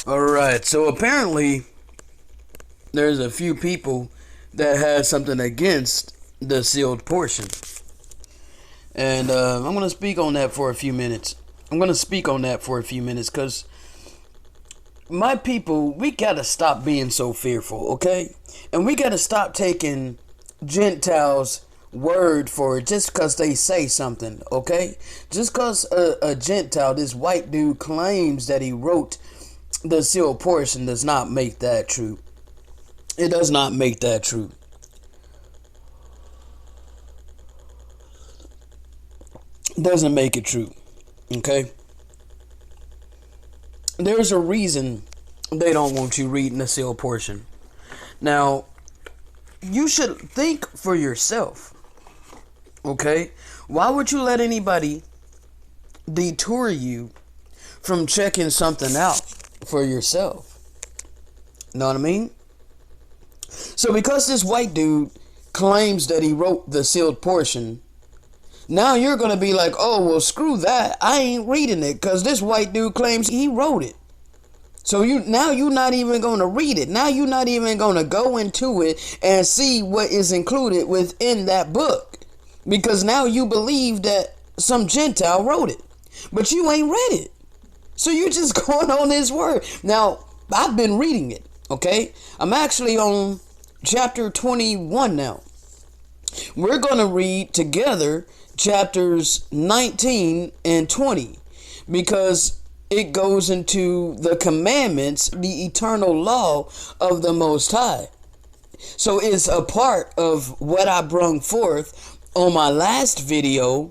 Alright, so apparently there's a few people that had something against the sealed portion. And I'm going to speak on that for a few minutes. Because my people, we got to stop being so fearful, okay? And we got to stop taking Gentiles' word for it just because they say something, okay? Just because a Gentile, this white dude, claims that he wrote the sealed portion does not make that true. It does not make that true. Doesn't make it true, okay? There's a reason they don't want you reading the sealed portion. Now, you should think for yourself, okay? Why would you let anybody detour you from checking something out for yourself? Know what I mean? So because this white dude claims that he wrote the sealed portion, now you're going to be like, oh, well, screw that. I ain't reading it because this white dude claims he wrote it. So you're not even going to read it. Now you're not even going to go into it and see what is included within that book. Because now you believe that some Gentile wrote it. But you ain't read it. So you're just going on his word. Now, I've been reading it, okay? I'm actually on chapter 21 now. We're going to read together chapters 19 and 20 because it goes into the commandments, the eternal law of the Most High. So it's a part of what I brung forth on my last video,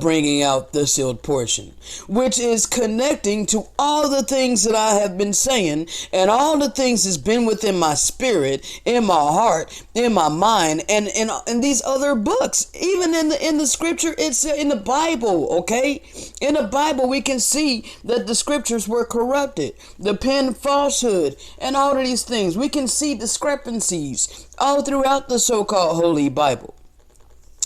bringing out the sealed portion, which is connecting to all the things that I have been saying and all the things that's been within my spirit, in my heart, in my mind, and in these other books. Even in the scripture, it's in the Bible, okay? In the Bible, we can see that the scriptures were corrupted, the pen falsehood, and all of these things. We can see discrepancies all throughout the so-called Holy Bible.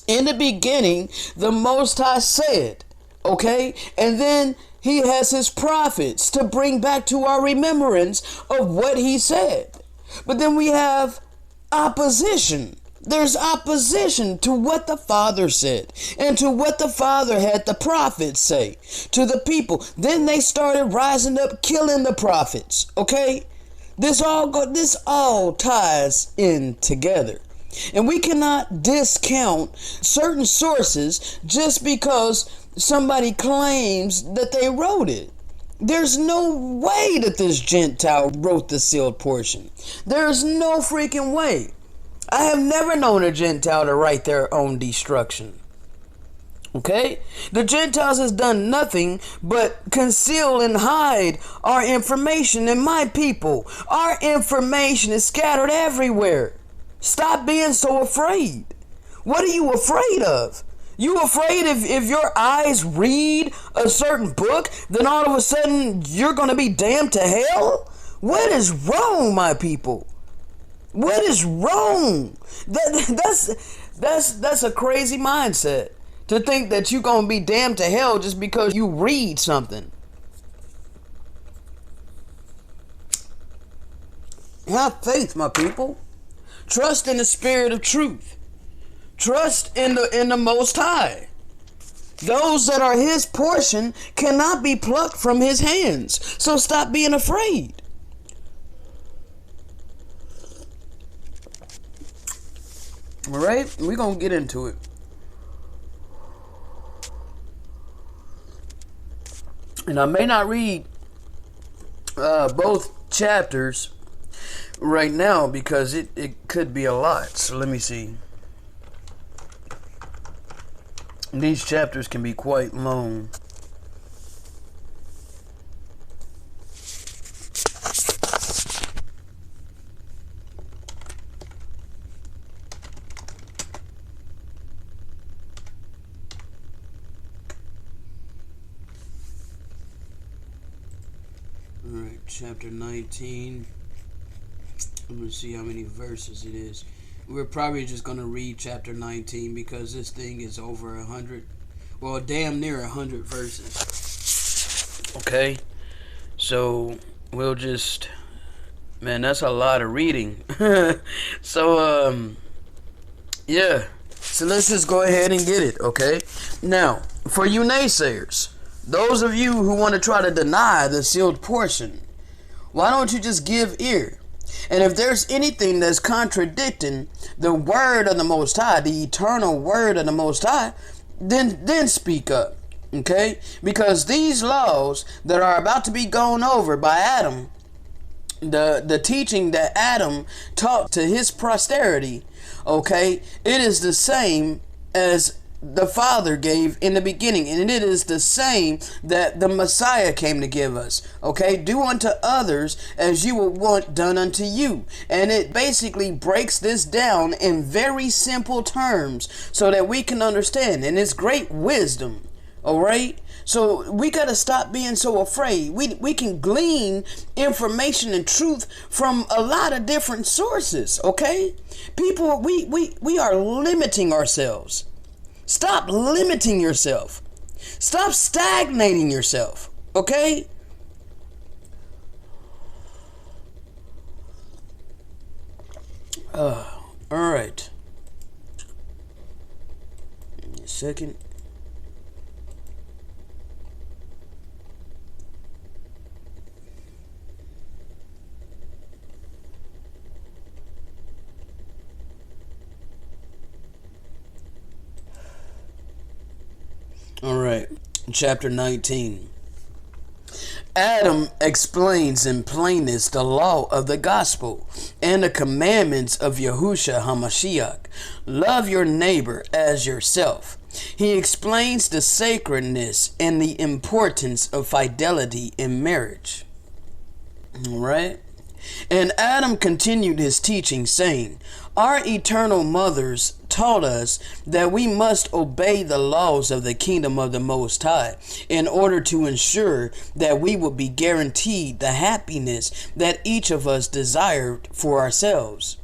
In the beginning, the Most High said, okay? And then he has his prophets to bring back to our remembrance of what he said. But then we have opposition. There's opposition to what the Father said and to what the Father had the prophets say to the people. Then they started rising up, killing the prophets, okay? This all ties in together. And we cannot discount certain sources just because somebody claims that they wrote it. There's no way that this Gentile wrote the sealed portion. There's no freaking way. I have never known a Gentile to write their own destruction. Okay? The Gentiles has done nothing but conceal and hide our information. And my people, our information is scattered everywhere. Stop being so afraid. What are you afraid of? You afraid if your eyes read a certain book, then all of a sudden you're going to be damned to hell? What is wrong, my people? What is wrong? That's a crazy mindset. To think that you're going to be damned to hell just because you read something. Have faith, my people. Trust in the spirit of truth. Trust in the Most High. Those that are his portion cannot be plucked from his hands. So stop being afraid. All right, we're going to get into it. And I may not read both chapters right now because it could be a lot. So let me see. These chapters can be quite long. Alright, chapter 19. I'm going to see how many verses it is. We're probably just going to read chapter 19 because this thing is over 100. Well, damn near 100 verses. Okay? So, we'll just, man, that's a lot of reading. So, yeah. So let's just go ahead and get it, okay? Now, for you naysayers, those of you who want to try to deny the sealed portion, why don't you just give ear? And if there's anything that's contradicting the word of the Most High, the eternal word of the Most High, then speak up, okay? Because these laws that are about to be gone over by Adam, the teaching that Adam taught to his posterity, okay, it is the same as the Father gave in the beginning, and it is the same that the Messiah came to give us, okay? Do unto others as you would want done unto you. And it basically breaks this down in very simple terms so that we can understand, and it's great wisdom, all right? So we got to stop being so afraid. We can glean information and truth from a lot of different sources, okay? People, we are limiting ourselves. Stop limiting yourself. Stop stagnating yourself, okay? All right. Give me a second. All right, chapter 19. Adam explains in plainness the law of the gospel and the commandments of Yahushua HaMashiach. Love your neighbor as yourself. He explains the sacredness and the importance of fidelity in marriage. All right. And Adam continued his teaching, saying, our eternal mothers taught us that we must obey the laws of the kingdom of the Most High in order to ensure that we would be guaranteed the happiness that each of us desired for ourselves.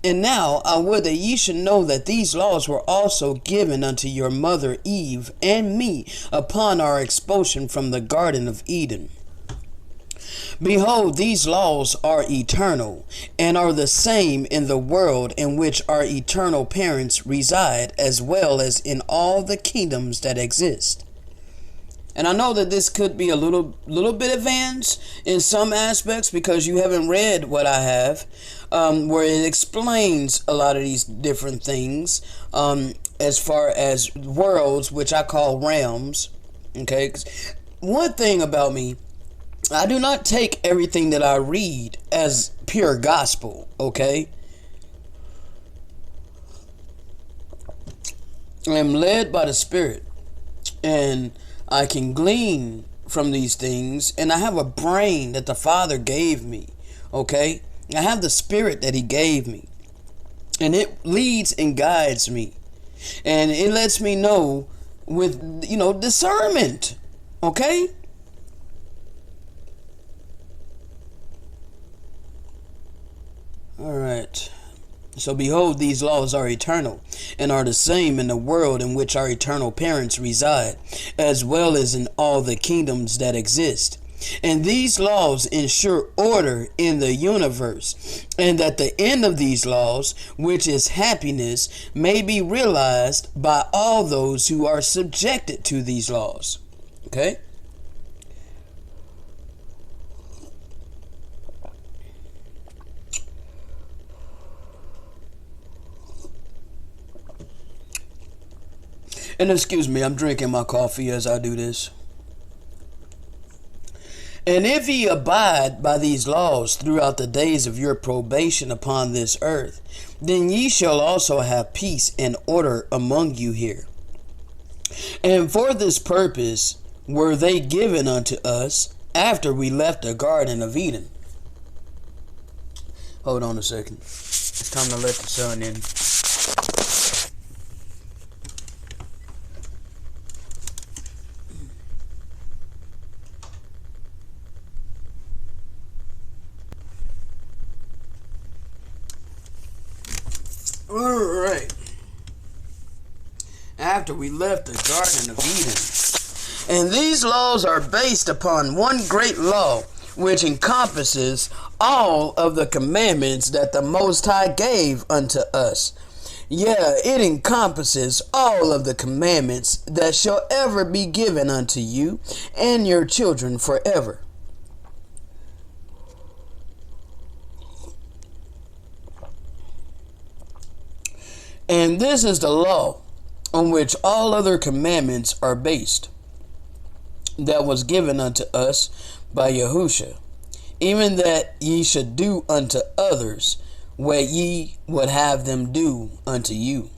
And now I would that ye should know that these laws were also given unto your mother Eve and me upon our expulsion from the Garden of Eden. Behold, these laws are eternal, and are the same in the world in which our eternal parents reside, as well as in all the kingdoms that exist. And I know that this could be a little bit advanced in some aspects because you haven't read what I have, where it explains a lot of these different things, as far as worlds, which I call realms. Okay, 'cause one thing about me, I do not take everything that I read as pure gospel, okay? I am led by the Spirit, and I can glean from these things, and I have a brain that the Father gave me, okay? I have the Spirit that He gave me, and it leads and guides me, and it lets me know with, discernment, okay? Alright. So behold, these laws are eternal, and are the same in the world in which our eternal parents reside, as well as in all the kingdoms that exist. And these laws ensure order in the universe, and that the end of these laws, which is happiness, may be realized by all those who are subjected to these laws. Okay? And excuse me, I'm drinking my coffee as I do this. And if ye abide by these laws throughout the days of your probation upon this earth, then ye shall also have peace and order among you here. And for this purpose were they given unto us after we left the Garden of Eden. Hold on a second. It's time to let the sun in. Alright. After we left the Garden of Eden. And these laws are based upon one great law, which encompasses all of the commandments that the Most High gave unto us. Yeah, it encompasses all of the commandments that shall ever be given unto you and your children forever. And this is the law on which all other commandments are based, that was given unto us by Yahusha, even that ye should do unto others what ye would have them do unto you.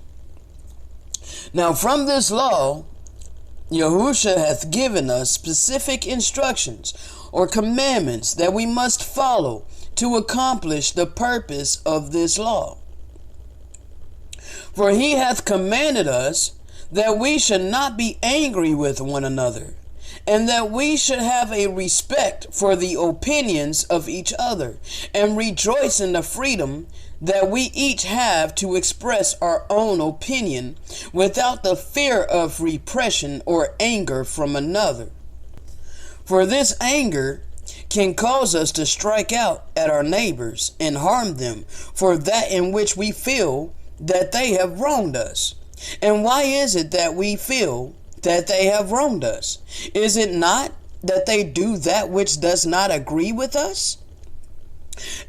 Now from this law, Yahusha hath given us specific instructions or commandments that we must follow to accomplish the purpose of this law. For he hath commanded us that we should not be angry with one another, and that we should have a respect for the opinions of each other, and rejoice in the freedom that we each have to express our own opinion without the fear of repression or anger from another. For this anger can cause us to strike out at our neighbors and harm them for that in which we feel that they have wronged us. And why is it that we feel that they have wronged us? Is it not that they do that which does not agree with us?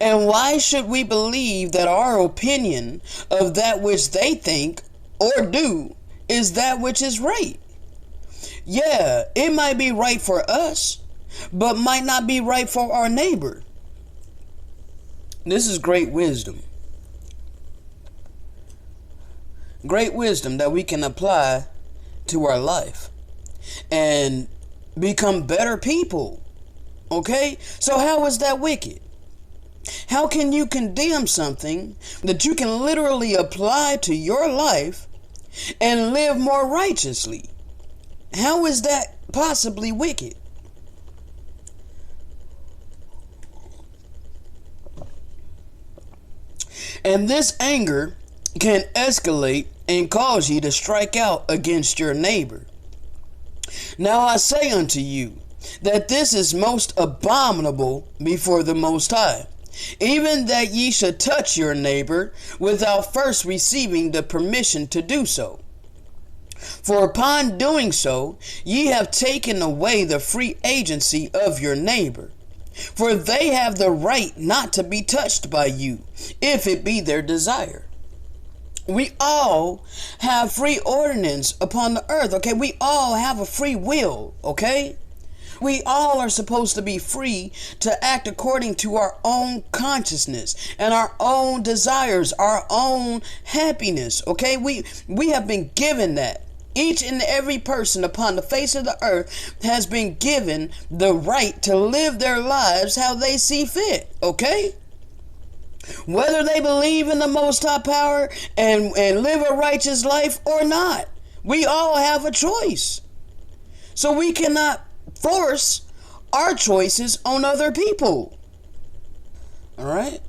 And why should we believe that our opinion of that which they think or do is that which is right? Yeah, it might be right for us, but might not be right for our neighbor. This is great wisdom. Great wisdom that we can apply to our life and become better people. Okay? So how is that wicked? How can you condemn something that you can literally apply to your life and live more righteously? How is that possibly wicked? And this anger can escalate and cause you to strike out against your neighbor. Now I say unto you that this is most abominable before the Most High, even that ye should touch your neighbor without first receiving the permission to do so. For upon doing so, ye have taken away the free agency of your neighbor. For they have the right not to be touched by you, if it be their desire. We all have free ordinance upon the earth, okay? We all have a free will, okay? We all are supposed to be free to act according to our own consciousness and our own desires, our own happiness, okay? We have been given that. Each and every person upon the face of the earth has been given the right to live their lives how they see fit, okay? Whether they believe in the Most High power and live a righteous life or not, we all have a choice. So we cannot force our choices on other people. All right?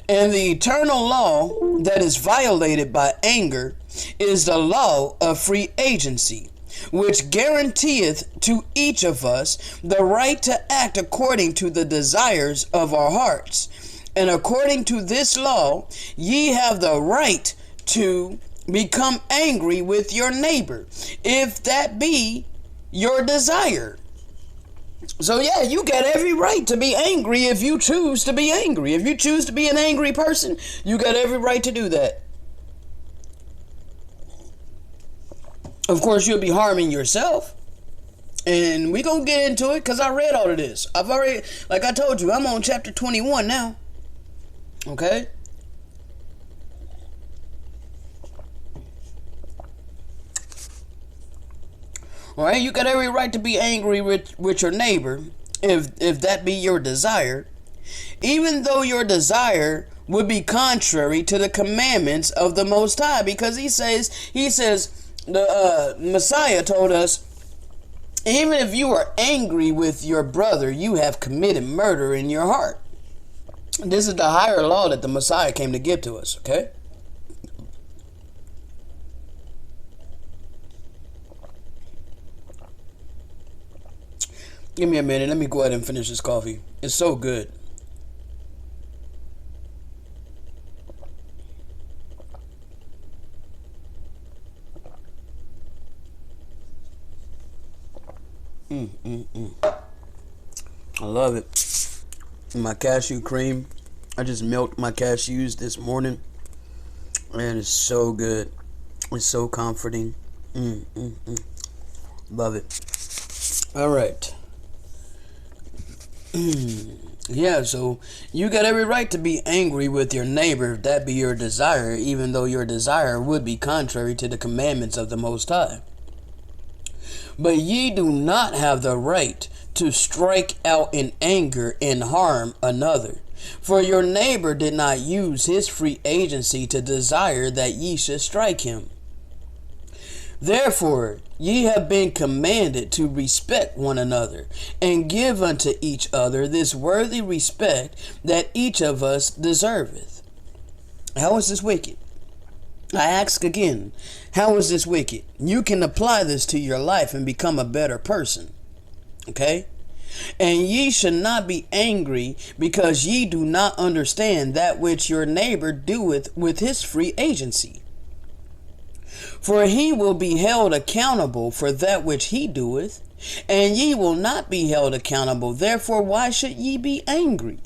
And the eternal law that is violated by anger is the law of free agency, which guaranteeth to each of us the right to act according to the desires of our hearts. And according to this law, ye have the right to become angry with your neighbor, if that be your desire. So yeah, you got every right to be angry if you choose to be angry. If you choose to be an angry person, you got every right to do that. Of course, you'll be harming yourself. And we gonna get into it because I read all of this. I've already, like I told you, I'm on chapter 21 now. Okay? Alright, you got every right to be angry with your neighbor, if that be your desire, even though your desire would be contrary to the commandments of the Most High, because he says the Messiah told us, even if you are angry with your brother, you have committed murder in your heart. This is the higher law that the Messiah came to give to us, okay? Give me a minute. Let me go ahead and finish this coffee. It's so good. I love it. My cashew cream. I just milked my cashews this morning. Man, it's so good. It's so comforting. Love it. All right. Yeah, so you got every right to be angry with your neighbor if that be your desire, even though your desire would be contrary to the commandments of the Most High. But ye do not have the right to strike out in anger and harm another. For your neighbor did not use his free agency to desire that ye should strike him. Therefore, ye have been commanded to respect one another, and give unto each other this worthy respect that each of us deserveth. How is this wicked? I ask again, how is this wicked? You can apply this to your life and become a better person. Okay? And ye should not be angry because ye do not understand that which your neighbor doeth with his free agency. For he will be held accountable for that which he doeth, and ye will not be held accountable. Therefore, why should ye be angry?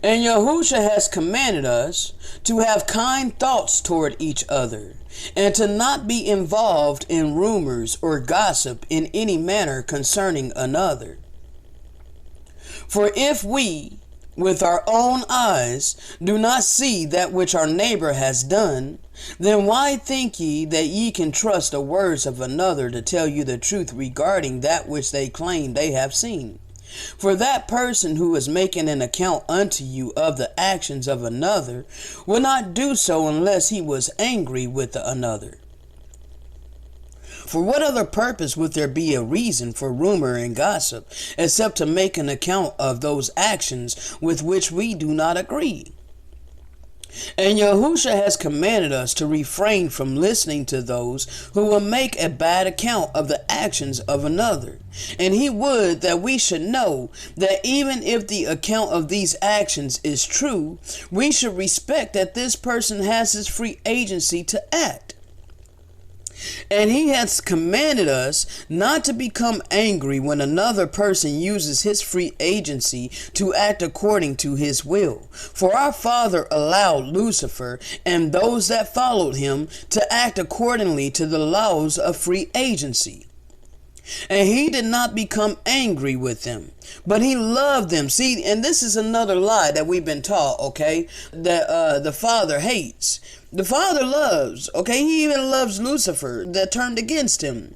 And Yahusha has commanded us to have kind thoughts toward each other, and to not be involved in rumors or gossip in any manner concerning another. For if we, with our own eyes, do not see that which our neighbor has done, then why think ye that ye can trust the words of another to tell you the truth regarding that which they claim they have seen? For that person who is making an account unto you of the actions of another will not do so unless he was angry with the another. For what other purpose would there be a reason for rumor and gossip, except to make an account of those actions with which we do not agree? And Yahusha has commanded us to refrain from listening to those who will make a bad account of the actions of another. And he would that we should know that even if the account of these actions is true, we should respect that this person has his free agency to act. And he has commanded us not to become angry when another person uses his free agency to act according to his will. For our Father allowed Lucifer and those that followed him to act accordingly to the laws of free agency. And he did not become angry with them, but he loved them. See, and this is another lie that we've been taught, okay, that the Father hates. The Father loves, okay? He even loves Lucifer that turned against him.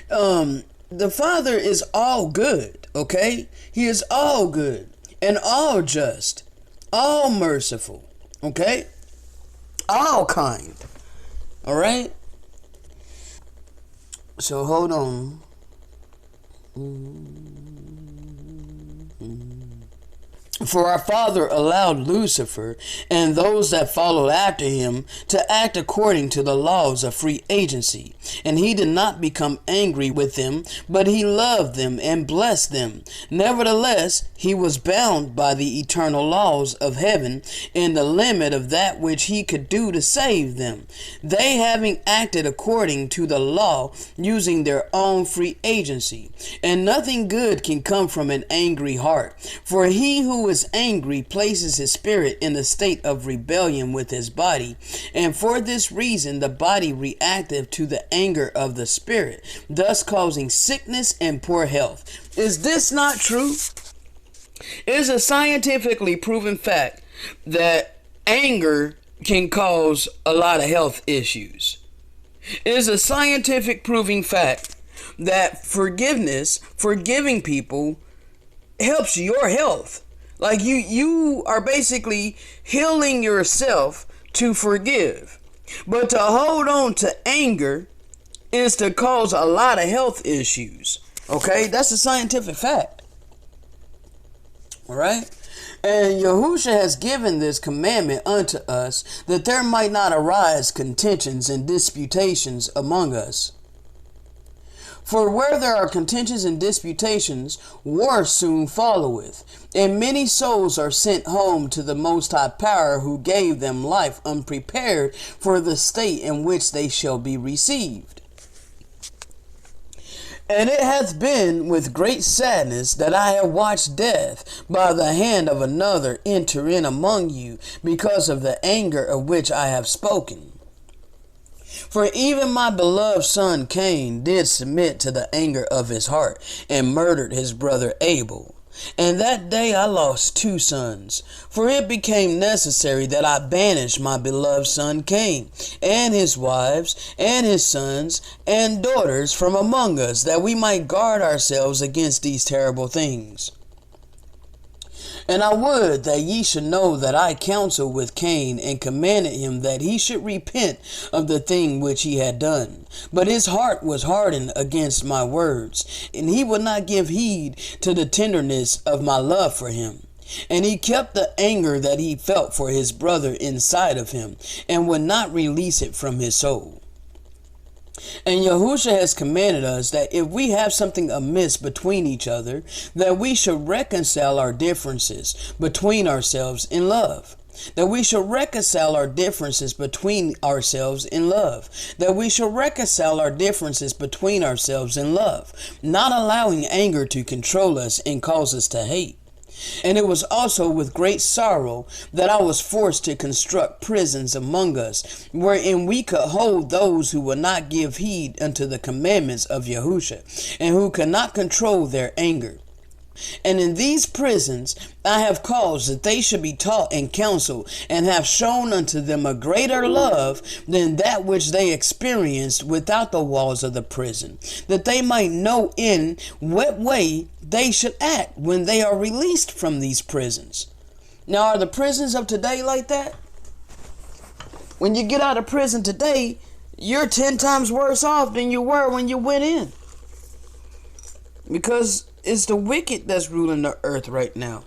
The Father is all good, okay? He is all good and all just, all merciful, okay? All kind, all right? So hold on. For our Father allowed Lucifer and those that followed after him to act according to the laws of free agency, and he did not become angry with them, but he loved them and blessed them. Nevertheless, he was bound by the eternal laws of heaven in the limit of that which he could do to save them, they having acted according to the law, using their own free agency. And nothing good can come from an angry heart, for he who is angry places his spirit in a state of rebellion with his body, and for this reason the body reactive to the anger of the spirit, thus causing sickness and poor health. Is this not true? It is a scientifically proven fact that anger can cause a lot of health issues. It is a scientific proving fact that forgiving people helps your health. Like you are basically healing yourself to forgive. But to hold on to anger is to cause a lot of health issues. Okay? That's a scientific fact. Alright? And Yahusha has given this commandment unto us, that there might not arise contentions and disputations among us. For where there are contentions and disputations, war soon followeth, and many souls are sent home to the Most High Power, who gave them life unprepared for the state in which they shall be received. And it hath been with great sadness that I have watched death by the hand of another enter in among you, because of the anger of which I have spoken. For even my beloved son Cain did submit to the anger of his heart, and murdered his brother Abel. And that day I lost 2 sons, for it became necessary that I banish my beloved son Cain, and his wives, and his sons, and daughters from among us, that we might guard ourselves against these terrible things. And I would that ye should know that I counseled with Cain, and commanded him that he should repent of the thing which he had done. But his heart was hardened against my words, and he would not give heed to the tenderness of my love for him. And he kept the anger that he felt for his brother inside of him, and would not release it from his soul. And Yahusha has commanded us that if we have something amiss between each other, that we should reconcile our differences between ourselves in love. That we should reconcile our differences between ourselves in love. That we should reconcile our differences between ourselves in love, not allowing anger to control us and cause us to hate. And it was also with great sorrow that I was forced to construct prisons among us, wherein we could hold those who would not give heed unto the commandments of Yahusha, and who could not control their anger. And in these prisons I have caused that they should be taught and counseled, and have shown unto them a greater love than that which they experienced without the walls of the prison, that they might know in what way they should act when they are released from these prisons. Now, are the prisons of today like that? When you get out of prison today, you're 10 times worse off than you were when you went in. Because it's the wicked that's ruling the earth right now.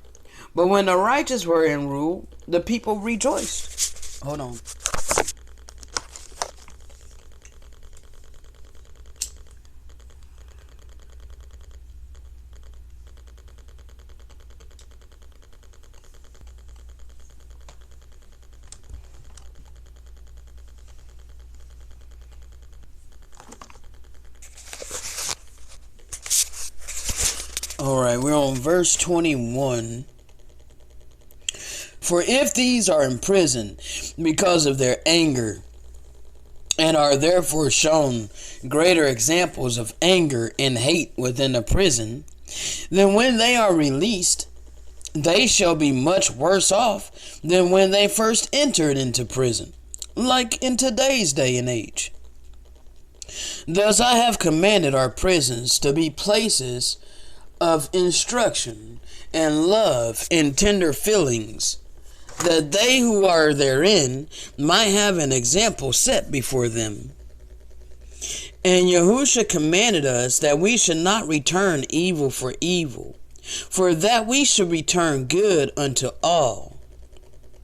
But when the righteous were in rule, the people rejoiced. Hold on. Alright, we're on verse 21. For if these are in prison because of their anger, and are therefore shown greater examples of anger and hate within the prison, then when they are released, they shall be much worse off than when they first entered into prison, like in today's day and age. Thus I have commanded our prisons to be places of instruction and love and tender feelings, that they who are therein might have an example set before them. And Yahusha commanded us that we should not return evil for evil, for that we should return good unto all,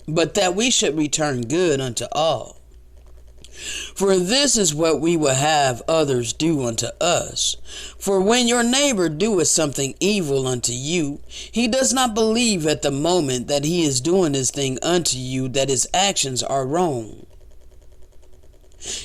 but that we should return good unto all. For this is what we will have others do unto us. For when your neighbor doeth something evil unto you, he does not believe at the moment that he is doing this thing unto you that his actions are wrong.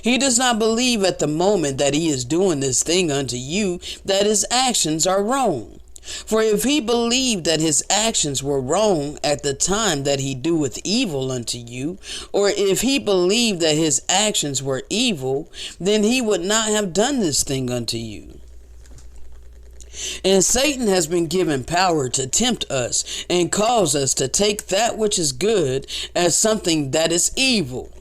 He does not believe at the moment that he is doing this thing unto you that his actions are wrong. For if he believed that his actions were wrong at the time that he doeth evil unto you, or if he believed that his actions were evil, then he would not have done this thing unto you. And Satan has been given power to tempt us and cause us to take that which is good as something that is evil.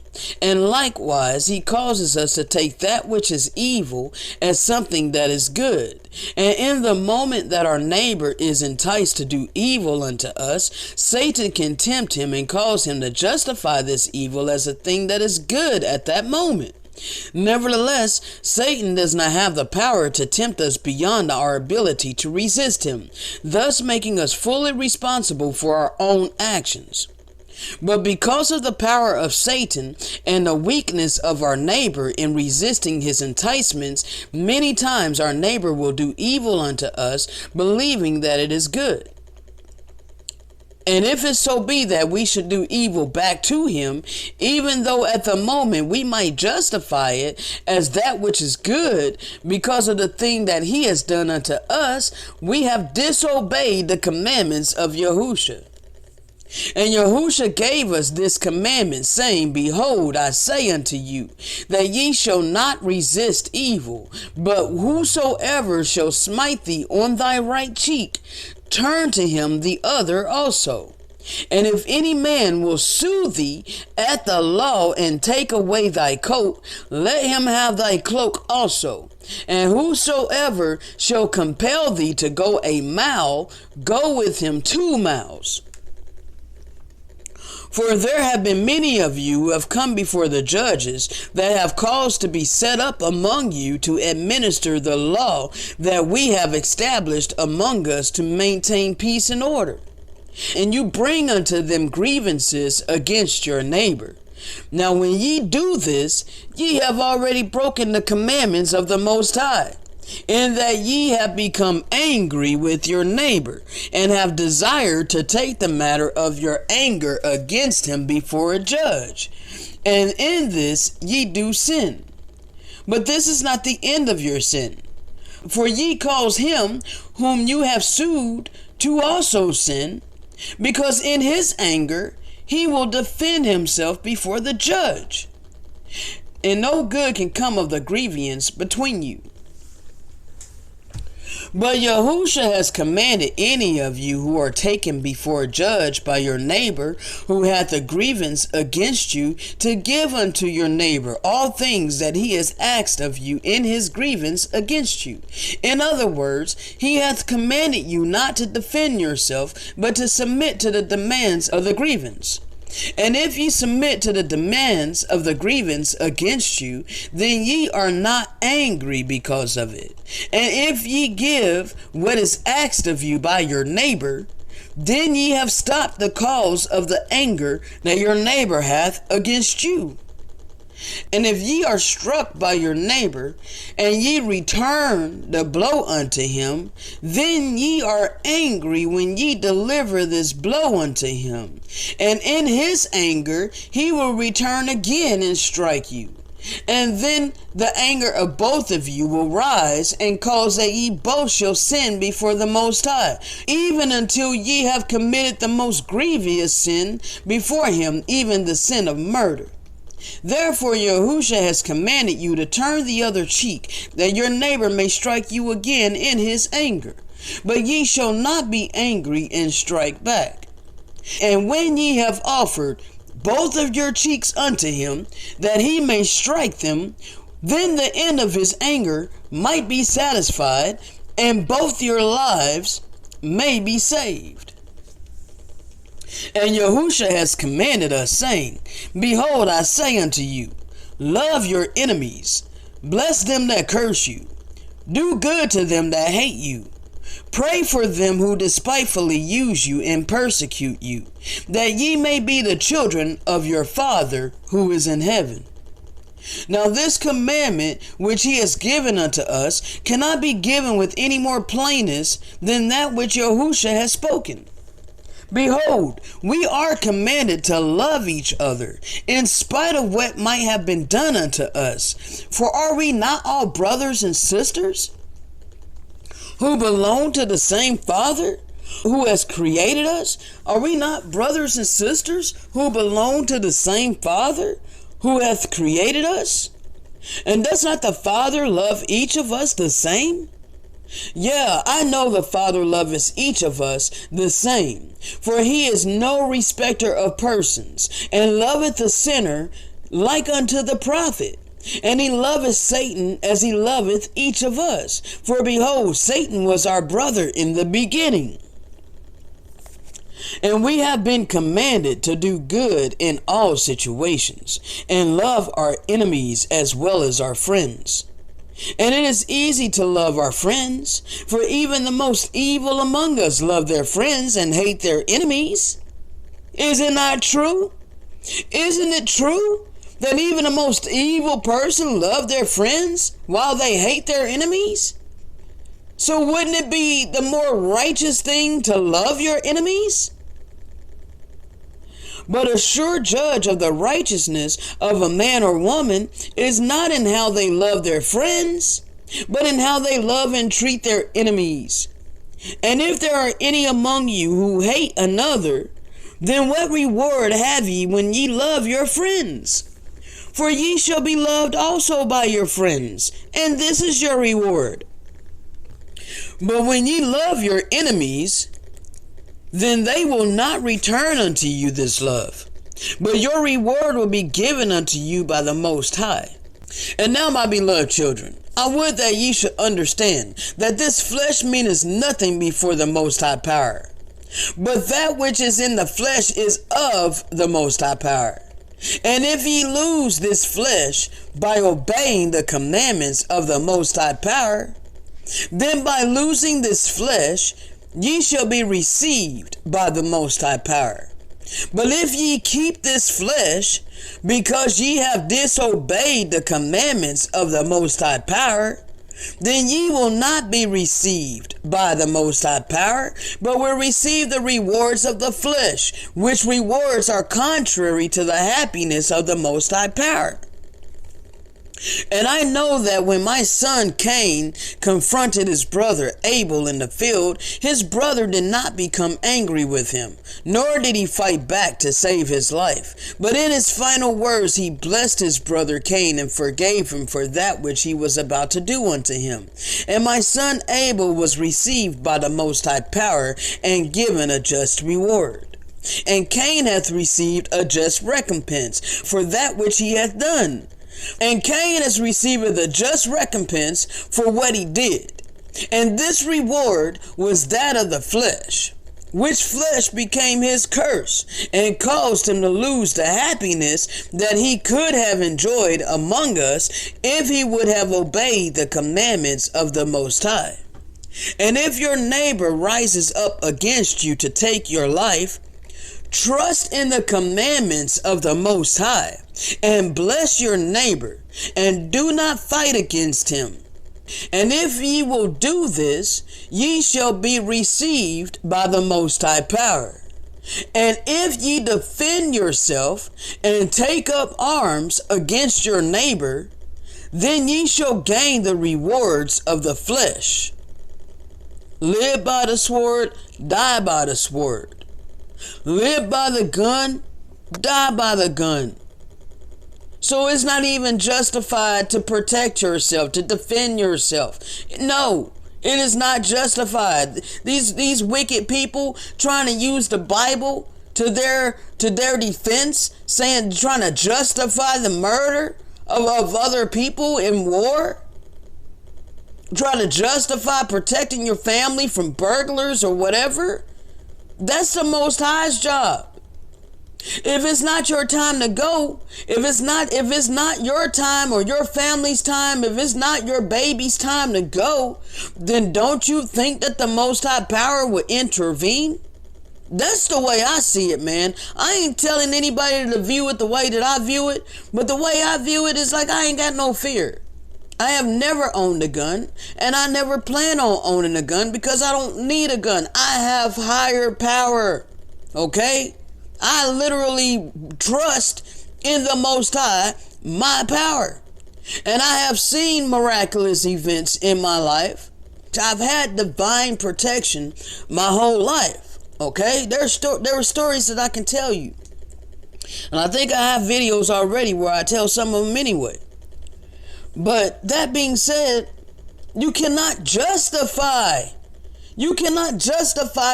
And likewise, he causes us to take that which is evil as something that is good. And in the moment that our neighbor is enticed to do evil unto us, Satan can tempt him and cause him to justify this evil as a thing that is good at that moment. Nevertheless, Satan does not have the power to tempt us beyond our ability to resist him, thus making us fully responsible for our own actions. But because of the power of Satan and the weakness of our neighbor in resisting his enticements, many times our neighbor will do evil unto us, believing that it is good. And if it so be that we should do evil back to him, even though at the moment we might justify it as that which is good because of the thing that he has done unto us, we have disobeyed the commandments of Yahusha. And Yahusha gave us this commandment, saying, Behold, I say unto you, that ye shall not resist evil, but whosoever shall smite thee on thy right cheek, turn to him the other also. And if any man will sue thee at the law and take away thy coat, let him have thy cloak also. And whosoever shall compel thee to go a mile, go with him 2 miles. For there have been many of you who have come before the judges that have caused to be set up among you to administer the law that we have established among us to maintain peace and order. And you bring unto them grievances against your neighbor. Now when ye do this, ye have already broken the commandments of the Most High, in that ye have become angry with your neighbor, and have desired to take the matter of your anger against him before a judge. And in this ye do sin. But this is not the end of your sin. For ye cause him whom you have sued to also sin, because in his anger he will defend himself before the judge. And no good can come of the grievance between you. But Yahusha has commanded any of you who are taken before a judge by your neighbor who hath a grievance against you, to give unto your neighbor all things that he has asked of you in his grievance against you. In other words, he hath commanded you not to defend yourself, but to submit to the demands of the grievance. And if ye submit to the demands of the grievance against you, then ye are not angry because of it. And if ye give what is asked of you by your neighbor, then ye have stopped the cause of the anger that your neighbor hath against you. And if ye are struck by your neighbor, and ye return the blow unto him, then ye are angry when ye deliver this blow unto him. And in his anger he will return again and strike you. And then the anger of both of you will rise, and cause that ye both shall sin before the Most High, even until ye have committed the most grievous sin before him, even the sin of murder. Therefore Yahusha has commanded you to turn the other cheek, that your neighbor may strike you again in his anger. But ye shall not be angry and strike back. And when ye have offered both of your cheeks unto him, that he may strike them, then the end of his anger might be satisfied, and both your lives may be saved. And Yahusha has commanded us, saying, Behold, I say unto you, love your enemies, bless them that curse you, do good to them that hate you, pray for them who despitefully use you and persecute you, that ye may be the children of your Father who is in heaven. Now this commandment which he has given unto us cannot be given with any more plainness than that which Yahusha has spoken. Behold, we are commanded to love each other, in spite of what might have been done unto us. For are we not all brothers and sisters, who belong to the same Father, who has created us? Are we not brothers and sisters, who belong to the same Father, who hath created us? And does not the Father love each of us the same? Yeah, I know the Father loveth each of us the same, for he is no respecter of persons, and loveth the sinner like unto the prophet. And he loveth Satan as he loveth each of us. For behold, Satan was our brother in the beginning. And we have been commanded to do good in all situations, and love our enemies as well as our friends. And it is easy to love our friends, for even the most evil among us love their friends and hate their enemies. Is it not true? Isn't it true that even the most evil person love their friends while they hate their enemies? So wouldn't it be the more righteous thing to love your enemies? But a sure judge of the righteousness of a man or woman is not in how they love their friends, but in how they love and treat their enemies. And if there are any among you who hate another, then what reward have ye when ye love your friends? For ye shall be loved also by your friends, and this is your reward. But when ye love your enemies, then they will not return unto you this love, but your reward will be given unto you by the Most High. And now, my beloved children, I would that ye should understand that this flesh meaneth nothing before the Most High power, but that which is in the flesh is of the Most High power. And if ye lose this flesh by obeying the commandments of the Most High power, then by losing this flesh ye shall be received by the Most High power. But if ye keep this flesh, because ye have disobeyed the commandments of the Most High power, then ye will not be received by the Most High power, but will receive the rewards of the flesh, which rewards are contrary to the happiness of the Most High power. And I know that when my son Cain confronted his brother Abel in the field, his brother did not become angry with him, nor did he fight back to save his life. But in his final words, he blessed his brother Cain and forgave him for that which he was about to do unto him. And my son Abel was received by the Most High power and given a just reward. And Cain hath received a just recompense for that which he hath done. And Cain has received the just recompense for what he did. And this reward was that of the flesh, which flesh became his curse and caused him to lose the happiness that he could have enjoyed among us if he would have obeyed the commandments of the Most High. And if your neighbor rises up against you to take your life, trust in the commandments of the Most High, and bless your neighbor, and do not fight against him. And if ye will do this, ye shall be received by the Most High power. And if ye defend yourself, and take up arms against your neighbor, then ye shall gain the rewards of the flesh. Live by the sword, die by the sword. Live by the gun, die by the gun. So it's not even justified to protect yourself, to defend yourself. No, it is not justified. These wicked people trying to use the Bible to their defense, trying to justify the murder of other people in war. Trying to justify protecting your family from burglars or whatever. That's the Most High's job. If it's not your time to go, if it's not your time or your family's time, if it's not your baby's time to go, then don't you think that the Most High power would intervene? That's the way I see it, man. I ain't telling anybody to view it the way that I view it, but the way I view it is like I ain't got no fear. I have never owned a gun, and I never plan on owning a gun because I don't need a gun. I have higher power, okay? I literally trust in the Most High, my power. And I have seen miraculous events in my life. I've had divine protection my whole life, okay? There are stories that I can tell you. And I think I have videos already where I tell some of them anyway. But that being said, you cannot justify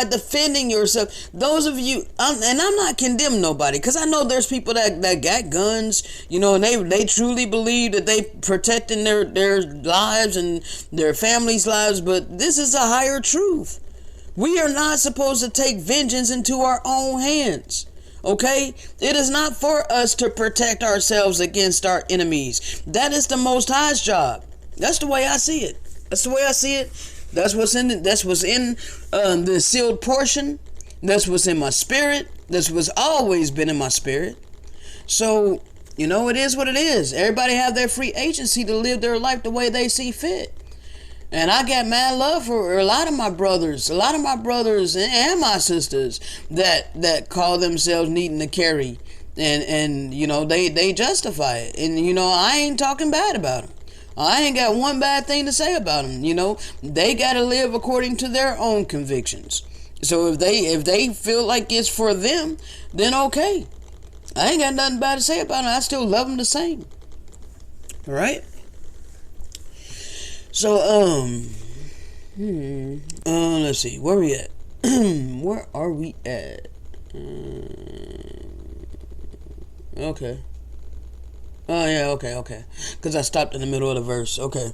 defending yourself. Those of you, and I'm not condemning nobody, because I know there's people that got guns, and they truly believe that they protecting their lives and their families' lives, but this is a higher truth. We are not supposed to take vengeance into our own hands. Okay? It is not for us to protect ourselves against our enemies. That is the Most High's job. That's the way I see it. That's what's in the sealed portion. That's what's in my spirit. This was always been in my spirit. So, it is what it is. Everybody have their free agency to live their life the way they see fit. And I got mad love for a lot of my brothers and my sisters that call themselves needing to carry. And they justify it. And, I ain't talking bad about them. I ain't got one bad thing to say about them. They got to live according to their own convictions. So if they feel like it's for them, then okay. I ain't got nothing bad to say about them. I still love them the same. All right? So, let's see. Where we at? Where are we at? Okay. Oh, yeah, okay. Because I stopped in the middle of the verse. Okay.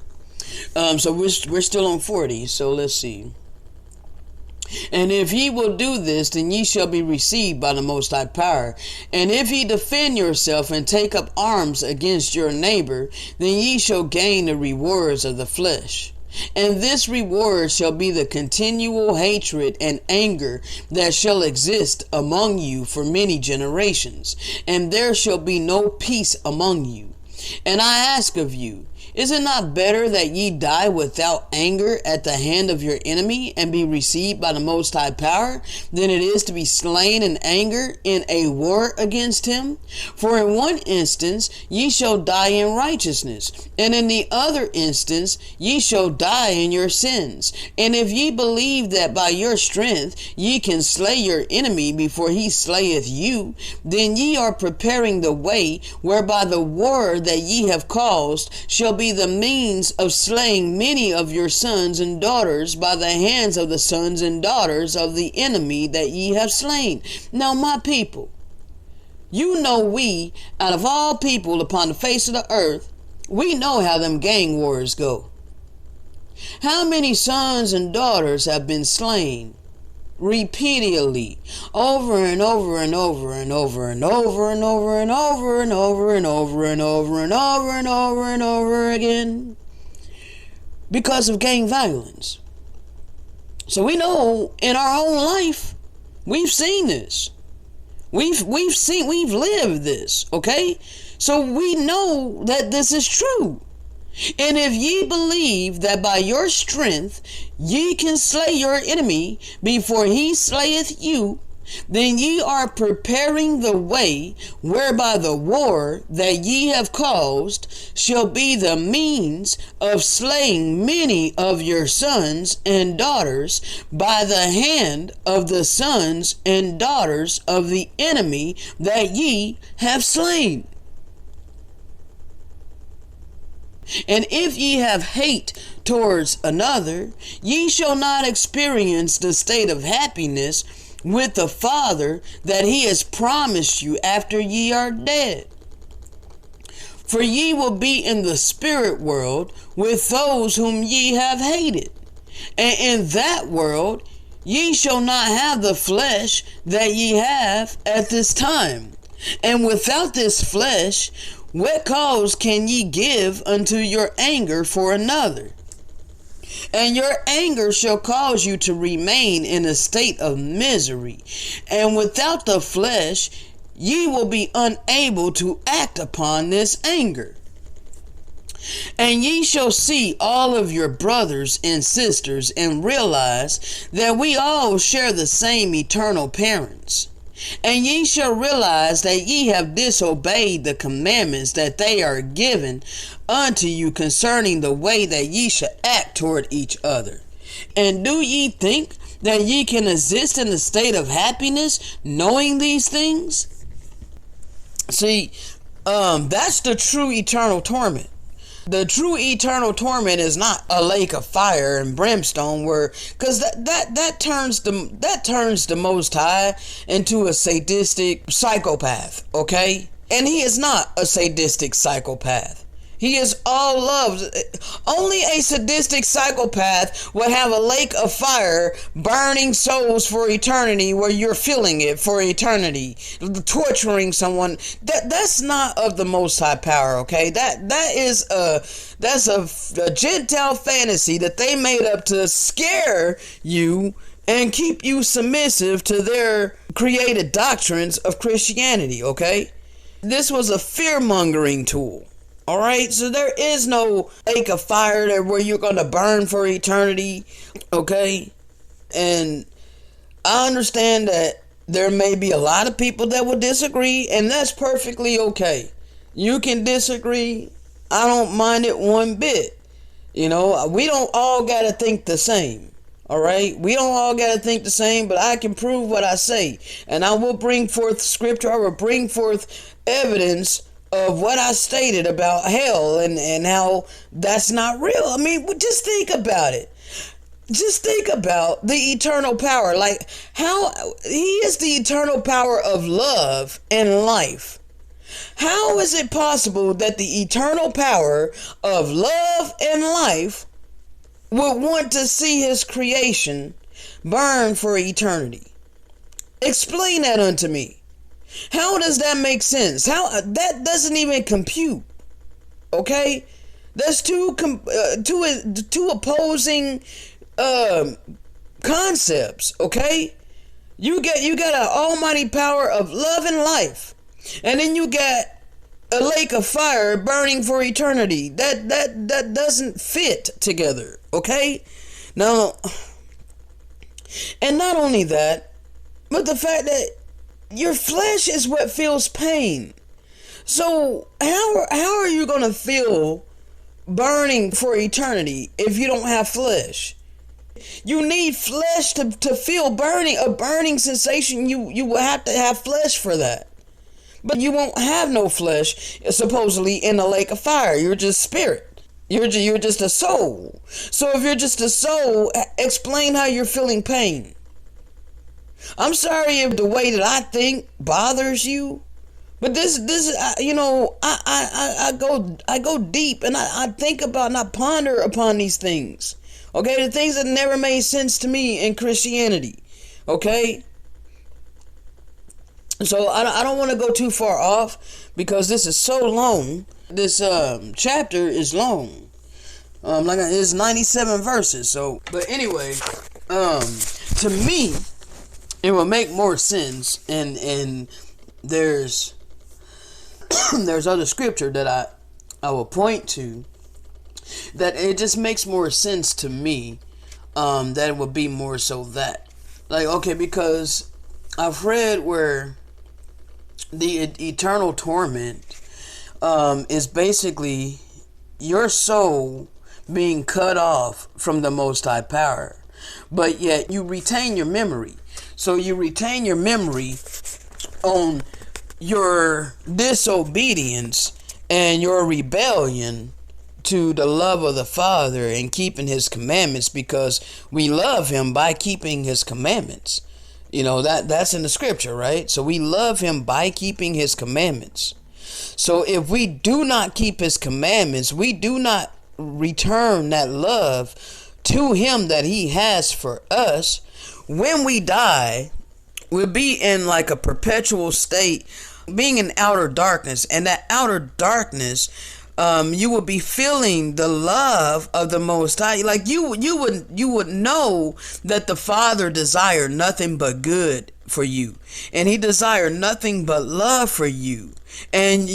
So we're still on 40. So let's see. And if ye will do this, then ye shall be received by the Most High power. And if ye defend yourself and take up arms against your neighbor, then ye shall gain the rewards of the flesh. And this reward shall be the continual hatred and anger that shall exist among you for many generations, and there shall be no peace among you. And I ask of you, is it not better that ye die without anger at the hand of your enemy and be received by the Most High power than it is to be slain in anger in a war against him? For in one instance ye shall die in righteousness, and in the other instance ye shall die in your sins. And if ye believe that by your strength ye can slay your enemy before he slayeth you, then ye are preparing the way whereby the war that ye have caused shall be the means of slaying many of your sons and daughters by the hands of the sons and daughters of the enemy that ye have slain. Now, my people, we, out of all people upon the face of the earth, we know how them gang wars go. How many sons and daughters have been slain repeatedly, over and over and over and over and over and over and over and over and over and over and over and over and over again because of gang violence. So we know in our own life we've seen this. We've lived this, okay? So we know that this is true. And if ye believe that by your strength ye can slay your enemy before he slayeth you, then ye are preparing the way whereby the war that ye have caused shall be the means of slaying many of your sons and daughters by the hand of the sons and daughters of the enemy that ye have slain. And if ye have hate towards another, ye shall not experience the state of happiness with the Father that he has promised you after ye are dead. For ye will be in the spirit world with those whom ye have hated. And in that world ye shall not have the flesh that ye have at this time. And without this flesh, what cause can ye give unto your anger for another? And your anger shall cause you to remain in a state of misery. And without the flesh, ye will be unable to act upon this anger. And ye shall see all of your brothers and sisters and realize that we all share the same eternal parents. And ye shall realize that ye have disobeyed the commandments that they are given unto you concerning the way that ye shall act toward each other. And do ye think that ye can exist in a state of happiness knowing these things? See, that's the true eternal torment. The true eternal torment is not a lake of fire and brimstone, because that turns the Most High into a sadistic psychopath, okay? And he is not a sadistic psychopath. He is all love. Only a sadistic psychopath would have a lake of fire burning souls for eternity, where you're feeling it for eternity, torturing someone. That's not of the Most High power, okay? That's a Gentile fantasy that they made up to scare you and keep you submissive to their created doctrines of Christianity, okay? This was a fear-mongering tool, all right? So there is no lake of fire there where you're going to burn for eternity, okay? And I understand that there may be a lot of people that will disagree, and that's perfectly okay. You can disagree. I don't mind it one bit. You know, we don't all got to think the same. All right, we don't all got to think the same, but I can prove what I say, and I will bring forth scripture. I will bring forth evidence of what I stated about hell and how that's not real. I mean, just think about it. Just think about the eternal power, like how he is the eternal power of love and life. How is it possible that the eternal power of love and life would want to see his creation burn for eternity? Explain that unto me. How does that make sense? How that doesn't even compute. Okay, that's two opposing concepts. Okay, you got an almighty power of love and life, and then you got a lake of fire burning for eternity. That doesn't fit together. Okay, now, and not only that, but the fact that your flesh is what feels pain. So how are you gonna feel burning for eternity if you don't have flesh? You need flesh to feel a burning sensation. You will have to have flesh for that. But you won't have no flesh, supposedly, in the lake of fire. You're just spirit. You're just a soul. So if you're just a soul, explain how you're feeling pain. I'm sorry if the way that I think bothers you, but this you know, I go deep, and I think about and I ponder upon these things. Okay, the things that never made sense to me in Christianity. Okay. So I don't want to go too far off because this is so long. This chapter is long. Like it's 97 verses. So, but anyway, to me, it will make more sense. And there's there's other scripture that I will point to that it just makes more sense to me. That it would be more so that, like, okay, because I've read where the eternal torment is basically your soul being cut off from the Most High power, but yet you retain your memory. So you retain your memory on your disobedience and your rebellion to the love of the Father and keeping his commandments, because we love him by keeping his commandments. You know, that's in the scripture, right? So we love him by keeping his commandments. So if we do not keep his commandments, we do not return that love to him that he has for us. When we die, we'll be in like a perpetual state, being in outer darkness. And that outer darkness, you will be feeling the love of the Most High. Like you would know that the Father desired nothing but good for you, and he desired nothing but love for you. And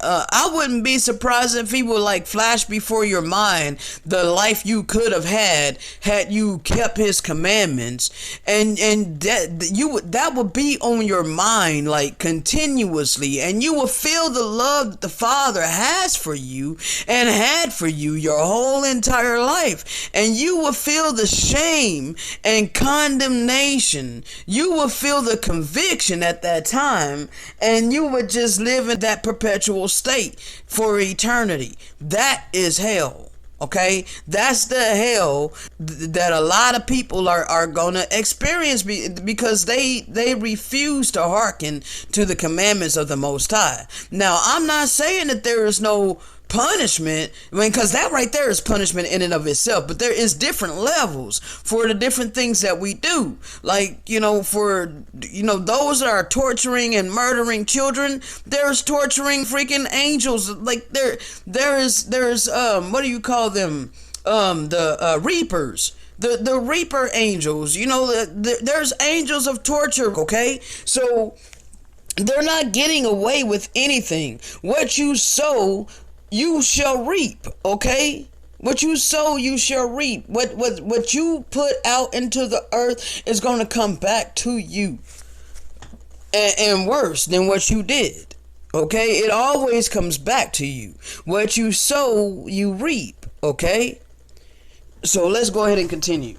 I wouldn't be surprised if he would like flash before your mind the life you could have had you kept his commandments, and that would be on your mind like continuously, and you will feel the love that the Father has for you and had for you your whole entire life, and you will feel the shame and condemnation. You will feel the conviction at that time, and you would just live in that perpetual state for eternity. That is hell. Okay, that's the hell that a lot of people are gonna experience because they refuse to hearken to the commandments of the Most High. Now, I'm not saying that there is no punishment, I mean, because that right there is punishment in and of itself, but there is different levels for the different things that we do. Like, for those that are torturing and murdering children, there's torturing freaking angels. Like there's what do you call them, the reapers The reaper angels, there's angels of torture, okay? So they're not getting away with anything. What you sow, you shall reap, okay? What you sow, you shall reap. What you put out into the earth is going to come back to you. And worse than what you did. Okay? It always comes back to you. What you sow, you reap. Okay? So let's go ahead and continue.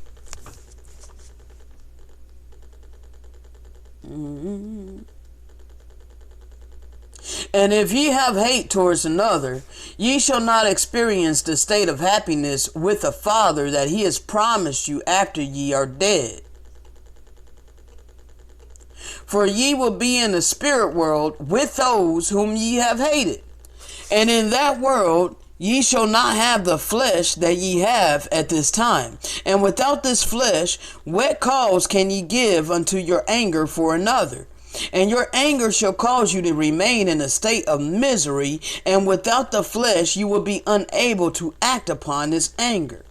And if ye have hate towards another, ye shall not experience the state of happiness with the Father that he has promised you after ye are dead. For ye will be in the spirit world with those whom ye have hated. And in that world ye shall not have the flesh that ye have at this time. And without this flesh, what cause can ye give unto your anger for another? And your anger shall cause you to remain in a state of misery, and without the flesh you will be unable to act upon this anger.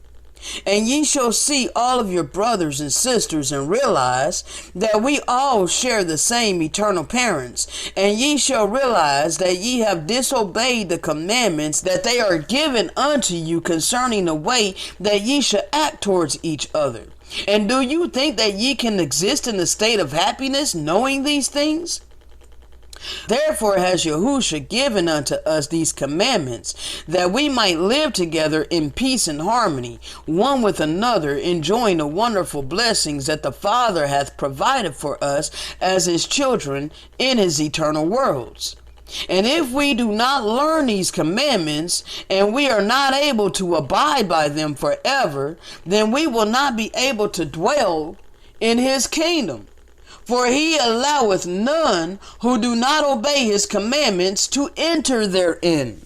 And ye shall see all of your brothers and sisters and realize that we all share the same eternal parents. And ye shall realize that ye have disobeyed the commandments that they are given unto you concerning the way that ye should act towards each other. And do you think that ye can exist in a state of happiness knowing these things? Therefore has Yahusha given unto us these commandments, that we might live together in peace and harmony, one with another, enjoying the wonderful blessings that the Father hath provided for us as his children in his eternal worlds. And if we do not learn these commandments, and we are not able to abide by them forever, then we will not be able to dwell in his kingdom. For he alloweth none who do not obey his commandments to enter therein.